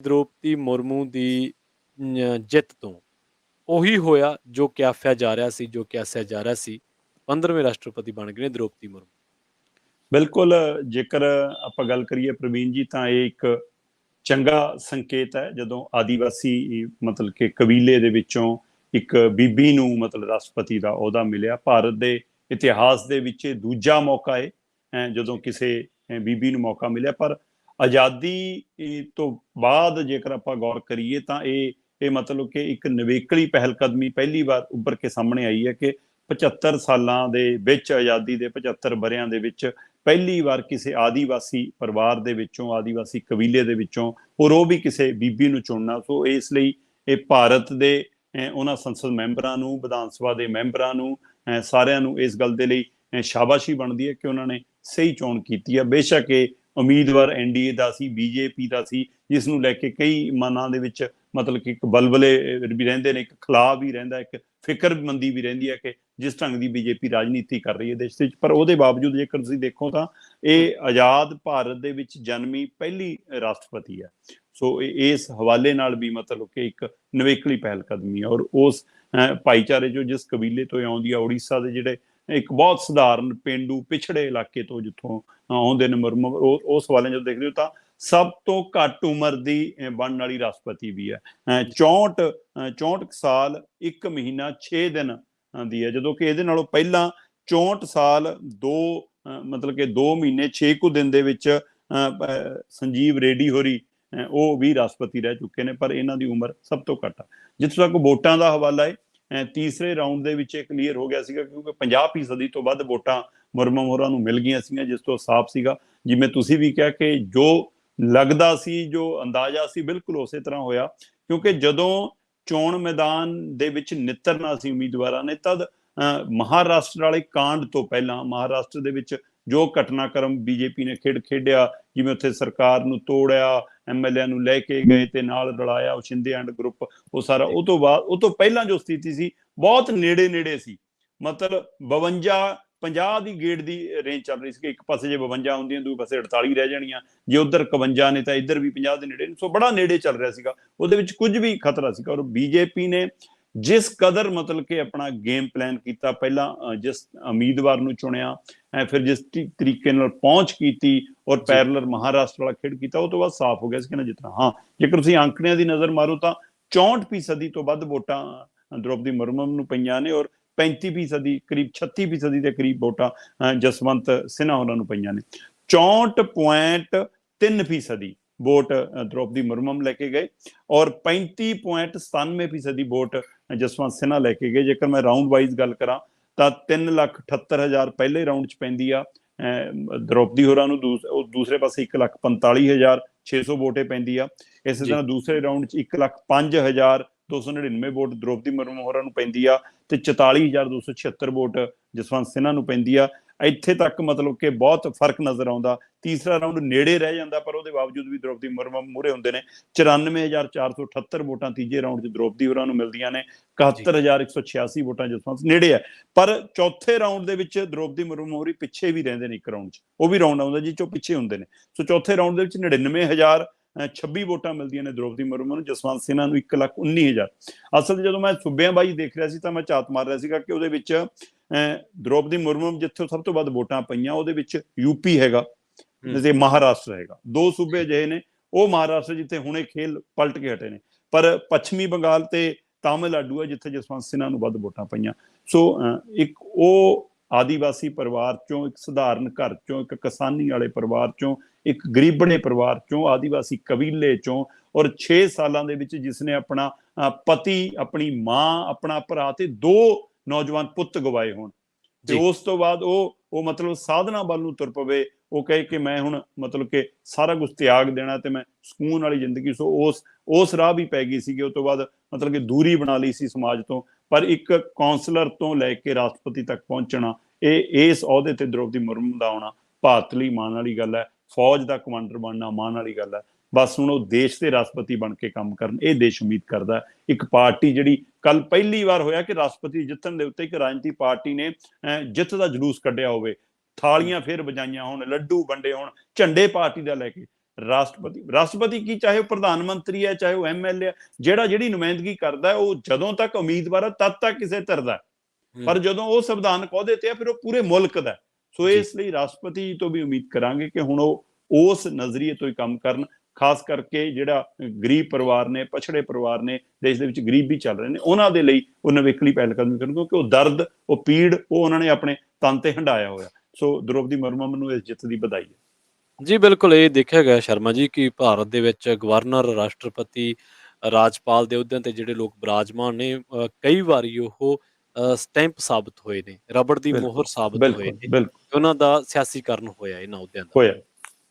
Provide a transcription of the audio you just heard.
द्रौपदी मुर्मू ਦੀ ਜਿੱਤ ਤੋਂ ਉਹੀ ਹੋਇਆ ਜੋ ਕਿਆਸਿਆ ਜਾ ਰਿਹਾ ਸੀ, ਜੋ ਕਿਆਸਿਆ ਜਾ ਰਿਹਾ ਸੀ। 15ਵੇਂ ਰਾਸ਼ਟਰਪਤੀ ਬਣ ਗਏ ਨੇ द्रौपदी मुर्मू। ਬਿਲਕੁਲ, ਜੇਕਰ ਆਪਾਂ ਗੱਲ ਕਰੀਏ ਪ੍ਰਵੀਨ ਜੀ ਤਾਂ ਇਹ ਇੱਕ ਚੰਗਾ ਸੰਕੇਤ ਹੈ ਜਦੋਂ ਆਦੀਵਾਸੀ ਮਤਲਬ ਕਿ ਕਬੀਲੇ ਦੇ ਵਿੱਚੋਂ ਇੱਕ ਬੀਬੀ ਨੂੰ ਮਤਲਬ ਰਾਸ਼ਟਰਪਤੀ ਦਾ ਅਹੁਦਾ ਮਿਲਿਆ। ਭਾਰਤ ਦੇ ਇਤਿਹਾਸ ਦੇ ਵਿੱਚ ਇਹ ਦੂਜਾ ਮੌਕਾ ਹੈ ਜਦੋਂ ਕਿਸੇ ਬੀਬੀ ਨੂੰ ਮੌਕਾ ਮਿਲਿਆ। ਪਰ ਆਜ਼ਾਦੀ ਤੋਂ ਬਾਅਦ ਜੇਕਰ ਆਪਾਂ ਗੌਰ ਕਰੀਏ ਤਾਂ ਇਹ ਮਤਲਬ ਕਿ ਇੱਕ ਨਿਵੇਕਲੀ ਪਹਿਲ ਕਦਮੀ ਪਹਿਲੀ ਵਾਰ ਉੱਭਰ ਕੇ ਸਾਹਮਣੇ ਆਈ ਹੈ ਕਿ 75 ਸਾਲਾਂ ਦੇ ਵਿੱਚ, ਆਜ਼ਾਦੀ ਦੇ 75 ਵਰ੍ਹਿਆਂ ਦੇ ਵਿੱਚ ਪਹਿਲੀ ਵਾਰ ਕਿਸੇ ਆਦੀਵਾਸੀ ਪਰਿਵਾਰ ਦੇ ਵਿੱਚੋਂ, ਆਦੀਵਾਸੀ ਕਬੀਲੇ ਦੇ ਵਿੱਚੋਂ ਔਰ ਉਹ ਵੀ ਕਿਸੇ ਬੀਬੀ ਨੂੰ ਚੁਣਨਾ। ਸੋ ਇਸ ਲਈ ਇਹ ਭਾਰਤ ਦੇ ਉਹਨਾਂ ਸੰਸਦ ਮੈਂਬਰਾਂ ਨੂੰ, ਵਿਧਾਨ ਸਭਾ ਦੇ ਮੈਂਬਰਾਂ ਨੂੰ, ਸਾਰਿਆਂ ਨੂੰ ਇਸ ਗੱਲ ਦੇ ਲਈ ਸ਼ਾਬਾਸ਼ੀ ਬਣਦੀ ਹੈ ਕਿ ਉਹਨਾਂ ਨੇ ਸਹੀ ਚੋਣ ਕੀਤੀ ਹੈ। ਬੇਸ਼ੱਕ ਇਹ ਉਮੀਦਵਾਰ NDA ਦਾ ਸੀ, BJP ਦਾ ਸੀ, ਜਿਸ ਨੂੰ ਲੈ ਕੇ ਕਈ ਮਨਾਂ ਦੇ ਵਿੱਚ ਮਤਲਬ ਕਿ ਇੱਕ ਬਲਬਲੇ ਵੀ ਰਹਿੰਦੇ ਨੇ, ਇੱਕ ਖਲਾਅ ਵੀ ਰਹਿੰਦਾ, ਇੱਕ ਫਿਕਰਮੰਦੀ ਵੀ ਰਹਿੰਦੀ ਹੈ ਕਿ ਜਿਸ ਢੰਗ ਦੀ BJP ਰਾਜਨੀਤੀ ਕਰ ਰਹੀ ਹੈ ਦੇਸ਼ ਵਿੱਚ। ਪਰ ਉਹਦੇ ਬਾਵਜੂਦ ਜੇਕਰ ਤੁਸੀਂ ਦੇਖੋ ਤਾਂ ਇਹ ਆਜ਼ਾਦ ਭਾਰਤ ਦੇ ਵਿੱਚ ਜਨਮੀ ਪਹਿਲੀ ਰਾਸ਼ਟਰਪਤੀ ਹੈ। ਸੋ ਇਸ ਹਵਾਲੇ ਨਾਲ ਵੀ ਮਤਲਬ ਕਿ ਇੱਕ ਨਿਵੇਕਲੀ ਪਹਿਲ ਕਦਮੀ ਹੈ। ਔਰ ਉਸ ਭਾਈਚਾਰੇ ਜੋ ਜਿਸ ਕਬੀਲੇ ਤੋਂ ਆਉਂਦੀ ਆ, ਉੜੀਸਾ ਦੇ ਜਿਹੜੇ ਇੱਕ ਬਹੁਤ ਸਧਾਰਨ ਪੇਂਡੂ ਪਿਛੜੇ ਇਲਾਕੇ ਤੋਂ ਜਿੱਥੋਂ ਆਉਂਦੇ ਨੇ ਮੁਰਮੂ, ਉਸ ਹਵਾਲੇ ਜਦੋਂ ਦੇਖਦੇ ਹੋ ਤਾਂ ਸਭ ਤੋਂ ਘੱਟ ਉਮਰ ਦੀ ਬਣਨ ਵਾਲੀ ਰਾਸ਼ਟਰਪਤੀ ਵੀ ਹੈ। 64 ਸਾਲ 1 ਮਹੀਨਾ 6 ਦਿਨ ਦੀ ਹੈ, ਜਦੋਂ ਕਿ ਇਹਦੇ ਨਾਲੋਂ ਪਹਿਲਾਂ 64 ਸਾਲ ਮਤਲਬ ਕਿ 2 ਮਹੀਨੇ 6 ਕੁ ਦਿਨ ਦੇ ਵਿੱਚ ਸੰਜੀਵ ਰੇਡੀ ਹੋਰੀ ਉਹ ਵੀ ਰਾਸ਼ਟਰਪਤੀ ਰਹਿ ਚੁੱਕੇ ਨੇ। ਪਰ ਇਹਨਾਂ ਦੀ ਉਮਰ ਸਭ ਤੋਂ ਘੱਟ ਆ। ਜਿੱਥੋਂ ਤੱਕ ਵੋਟਾਂ ਦਾ ਹਵਾਲਾ ਹੈ, ਤੀਸਰੇ ਰਾਊਂਡ ਦੇ ਵਿੱਚ ਇਹ ਕਲੀਅਰ ਹੋ ਗਿਆ ਸੀਗਾ ਕਿਉਂਕਿ 50% ਤੋਂ ਵੱਧ ਵੋਟਾਂ ਮੁਰਮੂ ਹੋਰਾਂ ਨੂੰ ਮਿਲ ਗਈਆਂ ਸੀਗੀਆਂ, ਜਿਸ ਤੋਂ ਸਾਫ਼ ਸੀਗਾ, ਜਿਵੇਂ ਤੁਸੀਂ ਵੀ ਕਿਹਾ ਕਿ ਜੋ ਲੱਗਦਾ ਸੀ, ਜੋ ਅੰਦਾਜ਼ਾ ਸੀ, ਬਿਲਕੁਲ ਉਸੇ ਤਰ੍ਹਾਂ ਹੋਇਆ। ਕਿਉਂਕਿ ਜਦੋਂ ਚੋਣ ਮੈਦਾਨ ਦੇ ਵਿੱਚ ਨਿੱਤਰਨਾ ਸੀ ਉਮੀਦਵਾਰਾਂ ਨੇ, ਤਦ ਮਹਾਰਾਸ਼ਟਰ ਵਾਲੇ ਕਾਂਡ ਤੋਂ ਪਹਿਲਾਂ ਮਹਾਰਾਸ਼ਟਰ ਦੇ ਵਿੱਚ ਜੋ ਘਟਨਾਕ੍ਰਮ BJP ਨੇ ਖੇਡਿਆ, ਜਿਵੇਂ ਉੱਥੇ ਸਰਕਾਰ ਨੂੰ ਤੋੜਿਆ, MLA ਨੂੰ ਲੈ ਕੇ ਗਏ ਤੇ ਨਾਲ ਰਲਾਇਆ ਉਹ ਸ਼ਿੰਦੇ ਐਂਡ ਗਰੁੱਪ, ਉਹ ਸਾਰਾ ਉਹ ਤੋਂ ਬਾਅਦ, ਉਹ ਤੋਂ ਪਹਿਲਾਂ ਜੋ ਸਥਿਤੀ ਸੀ ਬਹੁਤ ਨੇੜੇ ਸੀ। ਮਤਲਬ 52-50 ਦੀ ਗੇੜ ਦੀ ਰੇਂਜ ਚੱਲ ਰਹੀ ਸੀ ਕਿ ਇੱਕ ਪਾਸੇ ਜੇ 52 ਹੁੰਦੀਆਂ, ਦੂਜੇ ਪਾਸੇ 48 ਰਹਿ ਜਾਣੀਆਂ, ਜੇ ਉੱਧਰ 51 ਨੇ ਤਾਂ ਇੱਧਰ ਵੀ 50 ਦੇ ਨੇੜੇ। ਸੋ ਬੜਾ ਨੇੜੇ ਚੱਲ ਰਿਹਾ ਸੀਗਾ, ਉਹਦੇ ਵਿੱਚ ਕੁਝ ਵੀ ਖਤਰਾ ਸੀਗਾ। ਔਰ BJP ਨੇ ਜਿਸ ਕਦਰ ਮਤਲਬ ਕਿ ਆਪਣਾ ਗੇਮ ਪਲਾਨ ਕੀਤਾ, ਪਹਿਲਾਂ ਜਿਸ ਉਮੀਦਵਾਰ ਨੂੰ ਚੁਣਿਆ, ਫਿਰ ਜਿਸ ਤਰੀਕੇ ਨਾਲ ਪਹੁੰਚ ਕੀਤੀ ਔਰ ਪੈਰਲਰ ਮਹਾਰਾਸ਼ਟਰ ਵਾਲਾ ਖੇਡ ਕੀਤਾ, ਉਹ ਤੋਂ ਬਾਅਦ ਸਾਫ਼ ਹੋ ਗਿਆ ਸੀ ਕਿ ਨਾ ਜਿੱਤਣਾ। ਹਾਂ, ਜੇਕਰ ਤੁਸੀਂ ਅੰਕੜਿਆਂ ਦੀ ਨਜ਼ਰ ਮਾਰੋ ਤਾਂ 64% ਤੋਂ ਵੱਧ ਵੋਟਾਂ द्रौपदी मुर्मू ਨੂੰ ਪਈਆਂ ਨੇ ਔਰ 35% ਕਰੀਬ 36% ਦੇ ਕਰੀਬ ਵੋਟਾਂ ਜਸਵੰਤ ਸਿਨਹਾ ਉਹਨਾਂ ਨੂੰ ਪਈਆਂ ਨੇ। 64.3% ਵੋਟ द्रौपदी मुर्मू ਲੈ ਕੇ ਗਏ ਔਰ 35.97% ਵੋਟ ਜਸਵੰਤ ਸਿਨਹਾ ਲੈ ਕੇ ਗਏ। ਜੇਕਰ ਮੈਂ ਰਾਊਂਡ ਵਾਈਜ਼ ਗੱਲ ਕਰਾਂ ਤਾਂ 3,78,000 ਪਹਿਲੇ ਰਾਊਂਡ 'ਚ ਪੈਂਦੀ ਆ द्रौपदी ਹੋਰਾਂ ਨੂੰ, ਦੂਸਰੇ ਪਾਸੇ 1,05,600 ਵੋਟੇ ਪੈਂਦੀ ਆ। ਇਸੇ ਤਰ੍ਹਾਂ ਦੂਸਰੇ ਰਾਊਂਡ 'ਚ 1,05,299 ਵੋਟ द्रौपदी मुर्मू ਹੋਰਾਂ ਨੂੰ ਪੈਂਦੀ ਆ ਤੇ 44,276 ਵੋਟ ਜਸਵੰਤ ਸਿਨਹਾ ਨੂੰ ਪੈਂਦੀ ਆ। ਇੱਥੇ ਤੱਕ ਮਤਲਬ ਕਿ ਬਹੁਤ ਫਰਕ ਨਜ਼ਰ ਆਉਂਦਾ। ਤੀਸਰਾ ਰਾਊਂਡ ਨੇੜੇ ਰਹਿ ਜਾਂਦਾ, ਪਰ ਉਹਦੇ ਬਾਵਜੂਦ ਵੀ द्रौपदी मुर्मू ਮੂਹਰੇ ਹੁੰਦੇ ਨੇ। 94,478 ਵੋਟਾਂ ਤੀਜੇ ਰਾਊਂਡ 'ਚ द्रौपदी ਹੋਰਾਂ ਨੂੰ ਮਿਲਦੀਆਂ ਨੇ, 71,186 ਵੋਟਾਂ ਜਸਵੰਤ ਨੇੜੇ ਆ। ਪਰ ਚੌਥੇ ਰਾਊਂਡ ਦੇ ਵਿੱਚ द्रौपदी मुर्मू ਹੋਰੀ ਪਿੱਛੇ ਵੀ ਰਹਿੰਦੇ ਨੇ, ਇੱਕ ਰਾਊਂਡ 'ਚ ਉਹ ਵੀ ਰਾਊਂਡ ਆਉਂਦਾ ਜਿਹ 'ਚੋਂ ਪਿੱਛੇ ਹੁੰਦੇ ਨੇ। ਸੋ ਚੌਥੇ ਰਾਊਂਡ ਦੇ ਵਿੱਚ 99,026 ਵੋਟਾਂ ਮਿਲਦੀਆਂ ਨੇ द्रौपदी मुर्मू ਨੂੰ, ਜਸਵੰਤ ਸਿਨਹਾ ਨੂੰ 1,19,000। ਅਸਲ ਜਦੋਂ ਮੈਂ ਸੂਬਿਆਂ ਬਾਈ ਦੇਖ ਰਿਹਾ ਸੀ ਤਾਂ ਮੈਂ ਝਾਤ ਮਾਰ ਰਿਹਾ ਸੀਗਾ ਕਿ ਉਹਦੇ ਵਿੱਚ द्रौपदी मुर्मू ਜਿੱਥੇ ਸਭ ਤੋਂ ਵੱਧ ਵੋਟਾਂ ਪਈਆਂ ਉਹਦੇ ਵਿੱਚ UP ਹੈਗਾ ਤੇ ਮਹਾਰਾਸ਼ਟਰ ਹੈਗਾ। ਦੋ ਸੂਬੇ ਅਜਿਹੇ ਨੇ, ਉਹ ਮਹਾਰਾਸ਼ਟਰ ਜਿੱਥੇ ਹੁਣੇ ਖੇਲ ਪਲਟ ਕੇ ਹਟੇ ਨੇ, ਪਰ ਪੱਛਮੀ ਬੰਗਾਲ ਤੇ ਤਾਮਿਲਨਾਡੂ ਹੈ ਜਿੱਥੇ ਜਸਵੰਤ ਸਿਨਹਾ ਨੂੰ ਵੱਧ ਵੋਟਾਂ ਪਈਆਂ। ਸੋ ਇੱਕ ਉਹ ਆਦੀਵਾਸੀ ਪਰਿਵਾਰ ਚੋਂ, ਇੱਕ ਸਧਾਰਨ ਘਰ ਚੋਂ, ਇੱਕ ਕਿਸਾਨੀ ਵਾਲੇ ਪਰਿਵਾਰ ਚੋਂ, ਇੱਕ ਗਰੀਬੜੇ ਪਰਿਵਾਰ ਚੋਂ, ਆਦੀਵਾਸੀ ਕਬੀਲੇ ਚੋਂ, ਔਰ 6 ਸਾਲਾਂ ਦੇ ਵਿੱਚ ਜਿਸਨੇ ਆਪਣਾ ਪਤੀ, ਆਪਣੀ ਮਾਂ, ਆਪਣਾ ਭਰਾ ਤੇ 2 ਨੌਜਵਾਨ ਪੁੱਤ ਗਵਾਏ ਹੋਣ, ਤੇ ਉਸ ਤੋਂ ਬਾਅਦ ਉਹ ਮਤਲਬ ਸਾਧਨਾ ਵੱਲ ਨੂੰ ਤੁਰ ਪਵੇ। ਉਹ ਕਹੇ ਕਿ ਮੈਂ ਹੁਣ ਮਤਲਬ ਕਿ ਸਾਰਾ ਕੁਝ ਤਿਆਗ ਦੇਣਾ ਤੇ ਮੈਂ ਸਕੂਨ ਵਾਲੀ ਜ਼ਿੰਦਗੀ। ਸੋ ਉਸ ਰਾਹ ਵੀ ਪੈ ਗਈ ਸੀਗੀ। ਉਹ ਤੋਂ ਬਾਅਦ ਮਤਲਬ ਕਿ ਦੂਰੀ ਬਣਾ ਲਈ ਸੀ ਸਮਾਜ ਤੋਂ। ਪਰ ਇੱਕ ਕੌਂਸਲਰ ਤੋਂ ਲੈ ਕੇ ਰਾਸ਼ਟਰਪਤੀ ਤੱਕ ਪਹੁੰਚਣਾ, ਇਸ ਅਹੁਦੇ ਤੇ द्रौपदी मुर्मू ਦਾ ਆਉਣਾ ਭਾਰਤ ਲਈ ਮਾਣ ਵਾਲੀ ਗੱਲ ਹੈ। ਫੌਜ ਦਾ ਕਮਾਂਡਰ ਬਣਨਾ ਮਾਣ ਵਾਲੀ ਗੱਲ ਹੈ। ਬਸ ਹੁਣ ਉਹ ਦੇਸ਼ ਦੇ ਰਾਸ਼ਟਰਪਤੀ ਬਣ ਕੇ ਕੰਮ ਕਰਨ, ਇਹ ਦੇਸ਼ ਉਮੀਦ ਕਰਦਾ। ਇੱਕ ਪਾਰਟੀ ਜਿਹੜੀ ਕੱਲ ਪਹਿਲੀ ਵਾਰ ਹੋਇਆ ਕਿ ਰਾਸ਼ਟਰਪਤੀ ਜਿੱਤਣ ਦੇ ਉੱਤੇ ਇੱਕ ਰਾਜਨੀਤਿਕ ਪਾਰਟੀ ਨੇ ਜਿੱਤ ਦਾ ਜਲੂਸ ਕੱਢਿਆ ਹੋਵੇ, ਥਾਲੀਆਂ ਫਿਰ ਵਜਾਈਆਂ ਹੋਣ, ਲੱਡੂ ਵੰਡੇ ਹੋਣ, ਝੰਡੇ ਪਾਰਟੀ ਦਾ ਲੈ ਕੇ। ਰਾਸ਼ਟਰਪਤੀ ਕੀ, ਚਾਹੇ ਉਹ ਪ੍ਰਧਾਨ ਮੰਤਰੀ ਹੈ, ਚਾਹੇ ਉਹ ਐਮਐਲਏ ਹੈ, ਜਿਹੜੀ ਨੁਮਾਇੰਦਗੀ ਕਰਦਾ ਹੈ ਉਹ ਜਦੋਂ ਤੱਕ ਉਮੀਦਵਾਰ ਹੈ ਤਦ ਤੱਕ ਕਿਸੇ ਧਿਰ ਦਾ, ਪਰ ਜਦੋਂ ਉਹ ਸੰਵਿਧਾਨ ਅਹੁਦੇ ਤੇ ਆ ਫਿਰ ਉਹ ਪੂਰੇ ਮੁਲਕ ਦਾ। ਸੋ ਇਸ ਲਈ ਰਾਸ਼ਟਰਪਤੀ ਤੋਂ ਵੀ ਉਮੀਦ ਕਰਾਂਗੇ ਕਿ ਹੁਣ ਉਹ ਉਸ ਨਜ਼ਰੀਏ ਤੋਂ ਹੀ ਕੰਮ ਕਰਨ, ਖਾਸ ਕਰਕੇ ਜਿਹੜਾ ਗਰੀਬ ਪਰਿਵਾਰ ਨੇ, ਪਛੜੇ ਪਰਿਵਾਰ ਨੇ, ਦੇਸ਼ ਦੇ ਵਿੱਚ ਗਰੀਬੀ ਚੱਲ ਰਹੇ ਨੇ, ਉਹਨਾਂ ਦੇ ਲਈ ਉਹ ਨਵੇਕਲੀ ਪਹਿਲਕਦਮੀ ਕਰਨ, ਕਿਉਂਕਿ ਉਹ ਦਰਦ, ਉਹ ਪੀੜ ਉਹ ਉਹਨਾਂ ਨੇ ਆਪਣੇ ਤਨ ਤੇ ਹੰਢਾਇਆ ਹੋਇਆ। ਸੋ ਦ੍ਰੋਪਦੀ ਮੁਰਮੂ ਨੂੰ ਇਸ ਜਿੱਤ ਦੀ ਵਧਾਈ ਹੈ। ਜੀ ਬਿਲਕੁਲ, ਇਹ ਦੇਖਿਆ ਗਿਆ ਸ਼ਰਮਾ ਜੀ ਕਿ ਭਾਰਤ ਦੇ ਵਿੱਚ ਗਵਰਨਰ, ਰਾਸ਼ਟਰਪਤੀ, ਰਾਜਪਾਲ ਦੇ ਅਹੁਦਿਆਂ ਤੇ ਜਿਹੜੇ ਲੋਕ ਬਿਰਾਜਮਾਨ ਨੇ, ਕਈ ਵਾਰੀ ਉਹ ਸਟੈਂਪ ਸਾਬਤ ਹੋਏ ਨੇ, ਰਬੜ ਦੀ ਮੋਹਰ ਸਾਬਤ ਹੋਏ ਬਿਲਕੁਲ ਨੇ, ਬਿਲਕੁਲ ਉਹਨਾਂ ਦਾ ਸਿਆਸੀਕਰਨ ਹੋਇਆ ਇਹਨਾਂ ਅਹੁਦਿਆਂ ਦਾ। ਹੋਇਆ।